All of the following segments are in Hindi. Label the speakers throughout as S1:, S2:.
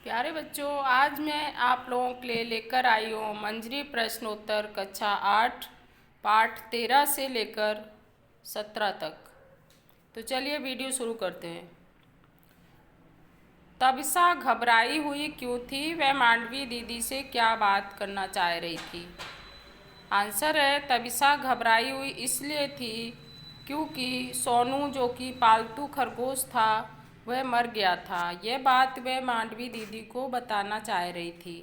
S1: प्यारे बच्चों, आज मैं आप लोगों के लिए लेकर आई हूँ मंजरी प्रश्नोत्तर कक्षा 8 पाठ 13 से लेकर 17 तक। तो चलिए वीडियो शुरू करते हैं। तबिशा घबराई हुई क्यों थी? वह मांडवी दीदी से क्या बात करना चाह रही थी? आंसर है, तबिशा घबराई हुई इसलिए थी क्योंकि सोनू जो कि पालतू खरगोश था वह मर गया था। यह बात वह मांडवी दीदी को बताना चाह रही थी।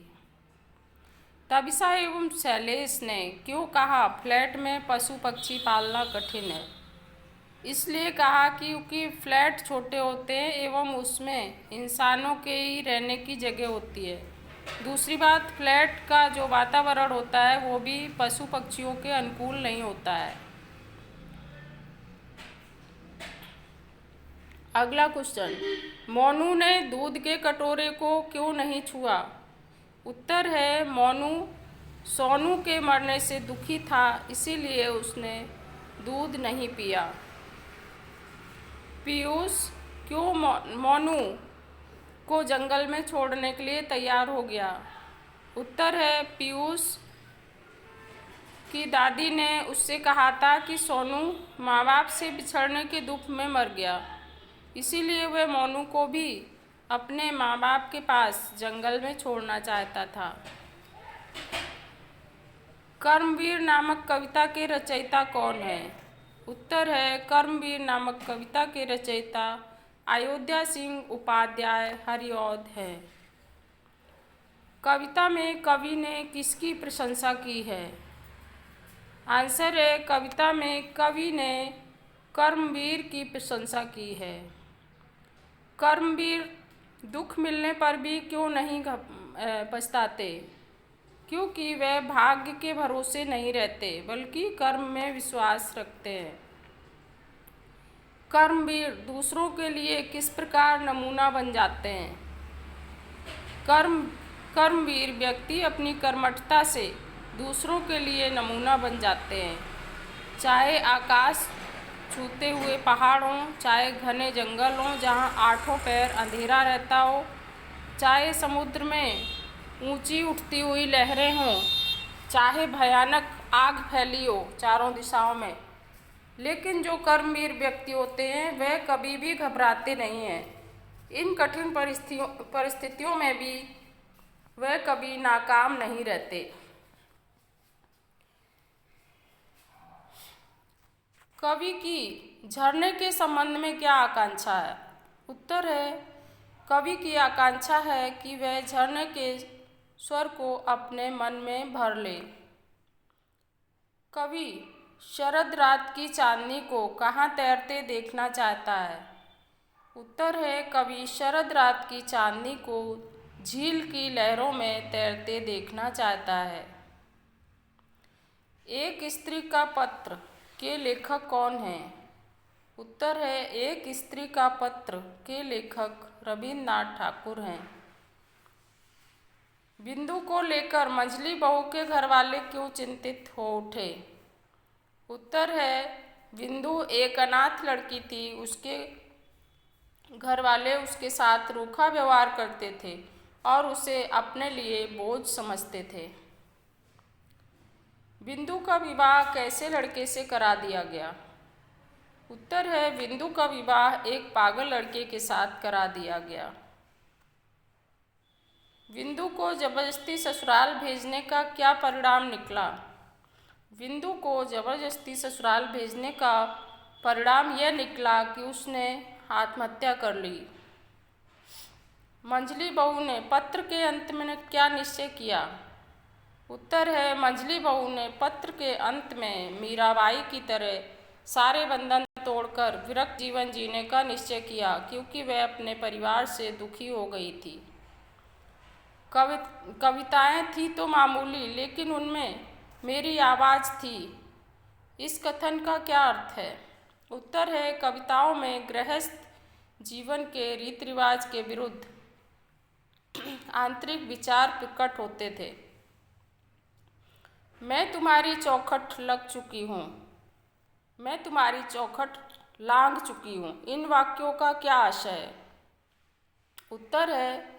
S1: तबिशा एवं शैलेश ने क्यों कहा फ्लैट में पशु पक्षी पालना कठिन है? इसलिए कहा क्योंकि फ्लैट छोटे होते हैं एवं उसमें इंसानों के ही रहने की जगह होती है। दूसरी बात, फ्लैट का जो वातावरण होता है वो भी पशु पक्षियों के अनुकूल नहीं होता है। अगला क्वेश्चन, मोनू ने दूध के कटोरे को क्यों नहीं छुआ? उत्तर है, मोनू सोनू के मरने से दुखी था, इसीलिए उसने दूध नहीं पिया। पीयूष क्यों मोनू को जंगल में छोड़ने के लिए तैयार हो गया? उत्तर है, पीयूष की दादी ने उससे कहा था कि सोनू माँ बाप से बिछड़ने के दुख में मर गया, इसीलिए वह मोनू को भी अपने माँ बाप के पास जंगल में छोड़ना चाहता था। कर्मवीर नामक कविता के रचयिता कौन है? उत्तर है, कर्मवीर नामक कविता के रचयिता अयोध्या सिंह उपाध्याय हरिऔध है। कविता में कवि ने किसकी प्रशंसा की है? आंसर है, कविता में कवि ने कर्मवीर की प्रशंसा की है। कर्मवीर दुख मिलने पर भी क्यों नहीं पछताते? क्योंकि वे भाग्य के भरोसे नहीं रहते बल्कि कर्म में विश्वास रखते हैं। कर्मवीर दूसरों के लिए किस प्रकार नमूना बन जाते हैं? कर्मवीर व्यक्ति अपनी कर्मठता से दूसरों के लिए नमूना बन जाते हैं। चाहे आकाश छूते हुए पहाड़ हों, चाहे घने जंगल हों जहाँ आठों पैर अंधेरा रहता हो, चाहे समुद्र में ऊंची उठती हुई लहरें हों, चाहे भयानक आग फैली हो चारों दिशाओं में, लेकिन जो कर्मवीर व्यक्ति होते हैं वह कभी भी घबराते नहीं हैं। इन कठिन परिस्थितियों में भी वह कभी नाकाम नहीं रहते। कवि की झरने के संबंध में क्या आकांक्षा है? उत्तर है, कवि की आकांक्षा है कि वह झरने के स्वर को अपने मन में भर ले। कवि शरद रात की चांदनी को कहाँ तैरते देखना चाहता है? उत्तर है, कवि शरद रात की चांदनी को झील की लहरों में तैरते देखना चाहता है। एक स्त्री का पत्र के लेखक कौन है? उत्तर है, एक स्त्री का पत्र के लेखक रविन्द्रनाथ ठाकुर हैं। बिंदु को लेकर मंझली बहू के घर वाले क्यों चिंतित हो उठे? उत्तर है, बिंदु एक अनाथ लड़की थी, उसके घर वाले उसके साथ रूखा व्यवहार करते थे और उसे अपने लिए बोझ समझते थे। बिंदु का विवाह कैसे लड़के से करा दिया गया? उत्तर है, बिंदु का विवाह एक पागल लड़के के साथ करा दिया गया। बिंदु को जबरदस्ती ससुराल भेजने का क्या परिणाम निकला? बिंदु को जबरदस्ती ससुराल भेजने का परिणाम यह निकला कि उसने आत्महत्या कर ली। मंझली बहू ने पत्र के अंत में क्या निश्चय किया? उत्तर है, मंझली बहू ने पत्र के अंत में मीराबाई की तरह सारे बंधन तोड़कर विरक्त जीवन जीने का निश्चय किया, क्योंकि वह अपने परिवार से दुखी हो गई थी। कविताएं थी तो मामूली, लेकिन उनमें मेरी आवाज़ थी। इस कथन का क्या अर्थ है? उत्तर है, कविताओं में गृहस्थ जीवन के रीति रिवाज के विरुद्ध आंतरिक विचार प्रकट होते थे। मैं तुम्हारी चौखट लग चुकी हूँ, मैं तुम्हारी चौखट लांघ चुकी हूँ, इन वाक्यों का क्या आशय है? उत्तर है,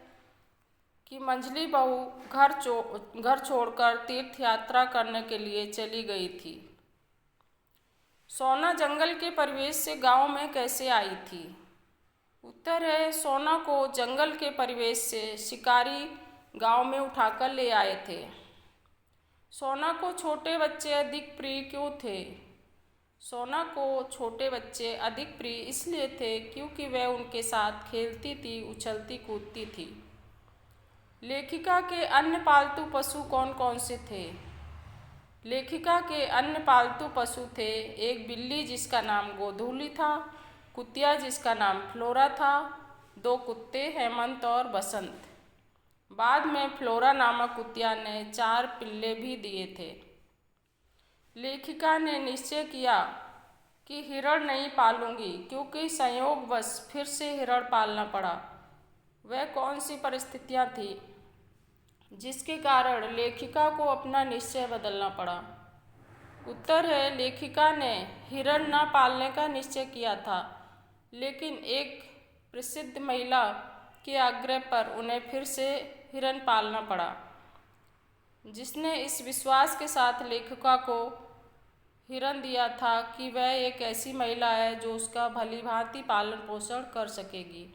S1: कि मंझली बहू घर छोड़कर तीर्थ यात्रा करने के लिए चली गई थी। सोना जंगल के परिवेश से गांव में कैसे आई थी? उत्तर है, सोना को जंगल के परिवेश से शिकारी गांव में उठाकर ले आए थे। सोना को छोटे बच्चे अधिक प्रिय क्यों थे? सोना को छोटे बच्चे अधिक प्रिय इसलिए थे क्योंकि वह उनके साथ खेलती थी, उछलती कूदती थी। लेखिका के अन्य पालतू पशु कौन कौन से थे? लेखिका के अन्य पालतू पशु थे एक बिल्ली जिसका नाम गोधूली था, कुतिया जिसका नाम फ्लोरा था, 2 कुत्ते हेमंत और बसंत। बाद में फ्लोरा नामक कुतिया ने 4 पिल्ले भी दिए थे। लेखिका ने निश्चय किया कि हिरण नहीं पालूंगी क्योंकि संयोगवश फिर से हिरण पालना पड़ा। वह कौन सी परिस्थितियां थी जिसके कारण लेखिका को अपना निश्चय बदलना पड़ा? उत्तर है, लेखिका ने हिरण न पालने का निश्चय किया था, लेकिन एक प्रसिद्ध महिला के आग्रह पर उन्हें फिर से हिरण पालना पड़ा, जिसने इस विश्वास के साथ लेखिका को हिरण दिया था कि वह एक ऐसी महिला है जो उसका भलीभांति पालन पोषण कर सकेगी।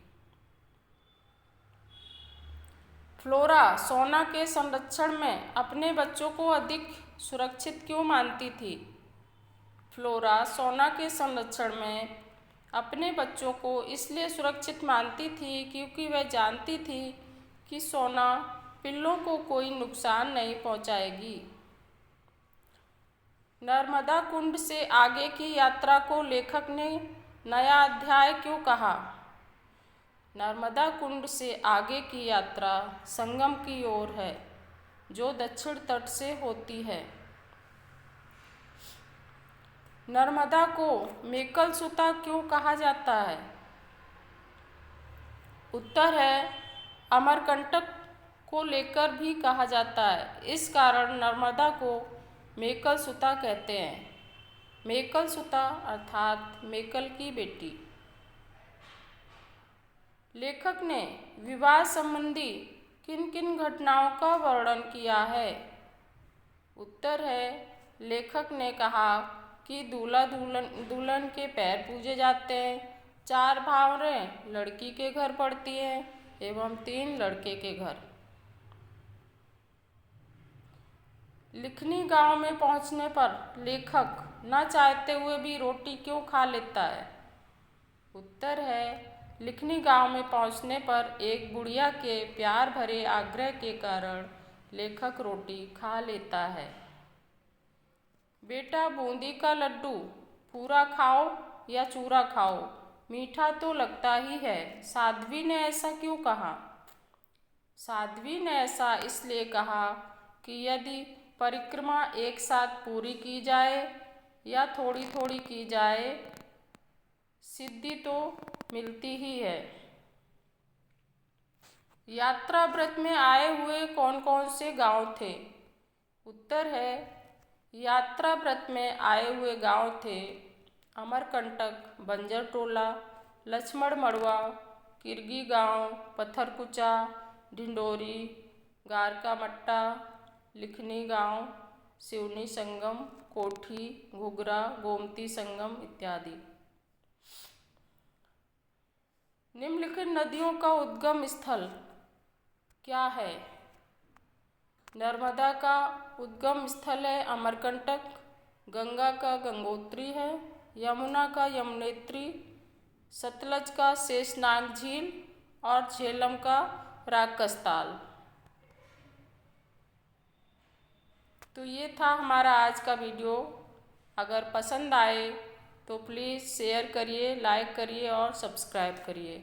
S1: फ्लोरा सोना के संरक्षण में अपने बच्चों को अधिक सुरक्षित क्यों मानती थी? फ्लोरा सोना के संरक्षण में अपने बच्चों को इसलिए सुरक्षित मानती थी क्योंकि वह जानती थी कि सोना पिल्लों को कोई नुकसान नहीं पहुंचाएगी। नर्मदा कुंड से आगे की यात्रा को लेखक ने नया अध्याय क्यों कहा? नर्मदा कुंड से आगे की यात्रा संगम की ओर है, जो दक्षिण तट से होती है। नर्मदा को मेकल सुता क्यों कहा जाता है? उत्तर है, अमरकंटक को लेकर भी कहा जाता है। इस कारण नर्मदा को मेकल सुता कहते हैं। मेकल सुता अर्थात मेकल की बेटी। लेखक ने विवाह संबंधी किन किन घटनाओं का वर्णन किया है? उत्तर है, लेखक ने कहा कि दूल्हा दुल्हन के पैर पूजे जाते हैं, 4 भावरें लड़की के घर पड़ती हैं एवं 3 लड़के के घर। लिखनी गांव में पहुंचने पर लेखक न चाहते हुए भी रोटी क्यों खा लेता है? उत्तर है, लिखनी गांव में पहुंचने पर एक बुढ़िया के प्यार भरे आग्रह के कारण लेखक रोटी खा लेता है। बेटा, बूंदी का लड्डू पूरा खाओ या चूरा खाओ, मीठा तो लगता ही है। साध्वी ने ऐसा क्यों कहा? साध्वी ने ऐसा इसलिए कहा कि यदि परिक्रमा एक साथ पूरी की जाए या थोड़ी थोड़ी की जाए, सिद्धि तो मिलती ही है। यात्रा व्रत में आए हुए कौन कौन से गांव थे? उत्तर है, यात्रा व्रत में आए हुए गांव थे अमरकंटक, बंजर टोला, लक्ष्मण मड़वा, किरगी गांव, पत्थरकुचा, ढिंडोरी, गारका मट्टा, लिखनी गांव, सिवनी संगम, कोठी, घुघरा, गोमती संगम इत्यादि। निम्नलिखित नदियों का उद्गम स्थल क्या है? नर्मदा का उद्गम स्थल है अमरकंटक, गंगा का गंगोत्री है, यमुना का यमुनेत्री, सतलज का शेषनाग झील और झेलम का राकसताल। तो ये था हमारा आज का वीडियो। अगर पसंद आए तो प्लीज़ शेयर करिए, लाइक करिए और सब्सक्राइब करिए।